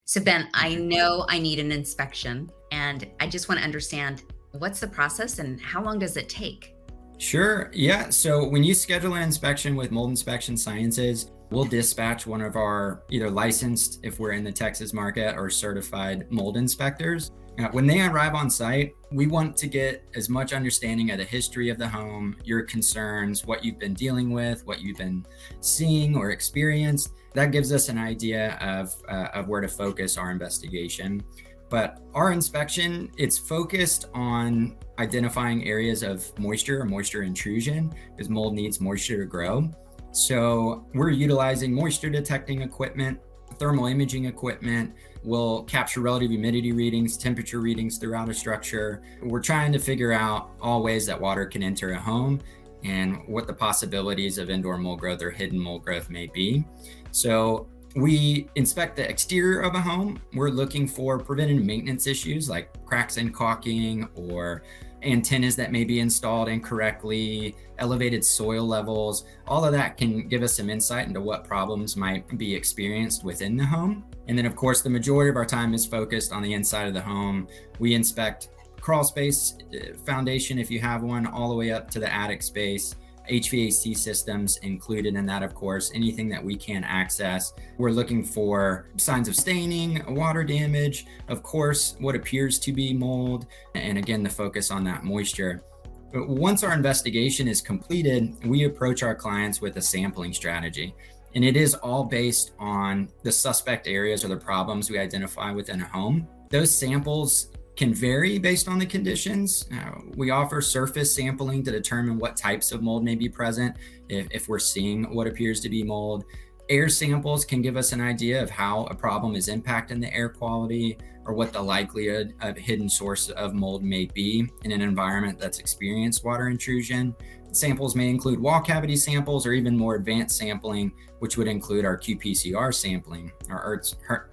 So, Ben, I Okay. know I need an inspection, and I just want to understand what's the process and how long does it take? Sure. Yeah. So when you schedule an inspection with Mold Inspection Sciences, we'll dispatch one of our either licensed, if we're in the Texas market, or certified mold inspectors. When they arrive on site, we want to get as much understanding of the history of the home, your concerns, what you've been dealing with, what you've been seeing or experienced. That gives us an idea of where to focus our investigation. But our inspection, it's focused on identifying areas of moisture or moisture intrusion because mold needs moisture to grow. So we're utilizing moisture detecting equipment, thermal imaging equipment. We'll capture relative humidity readings, temperature readings throughout a structure. We're trying to figure out all ways that water can enter a home and what the possibilities of indoor mold growth or hidden mold growth may be. So we inspect the exterior of a home. We're looking for preventive maintenance issues like cracks and caulking or antennas that may be installed incorrectly, elevated soil levels. All of that can give us some insight into what problems might be experienced within the home. And then, of course, the majority of our time is focused on the inside of the home. We inspect crawl space, foundation, if you have one, all the way up to the attic space. HVAC systems included in that, of course, anything that we can access. We're looking for signs of staining, water damage, of course, what appears to be mold, and again, the focus on that moisture. But once our investigation is completed, we approach our clients with a sampling strategy. And it is all based on the suspect areas or the problems we identify within a home. Those samples can vary based on the conditions. We offer surface sampling to determine what types of mold may be present if we're seeing what appears to be mold. Air samples can give us an idea of how a problem is impacting the air quality or what the likelihood of a hidden source of mold may be in an environment that's experienced water intrusion. Samples may include wall cavity samples or even more advanced sampling, which would include our qPCR sampling, or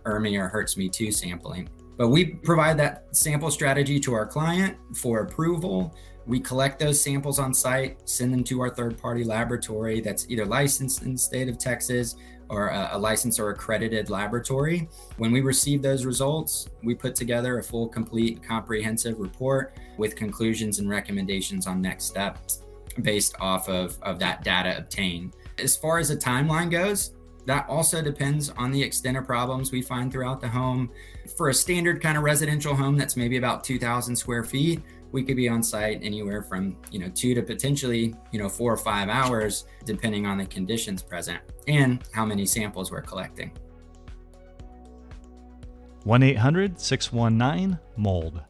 ERMI or HERTZ-Me2 sampling. But we provide that sample strategy to our client for approval. We collect those samples on site, send them to our third-party laboratory that's either licensed in the state of Texas or a licensed or accredited laboratory. When we receive those results, we put together a full, complete, comprehensive report with conclusions and recommendations on next steps based off of that data obtained. As far as the timeline goes, that also depends on the extent of problems we find throughout the home. For a standard kind of residential home that's maybe about 2,000 square feet, we could be on site anywhere from 2 to potentially 4 or 5 hours, depending on the conditions present and how many samples we're collecting. 1-800-619-MOLD.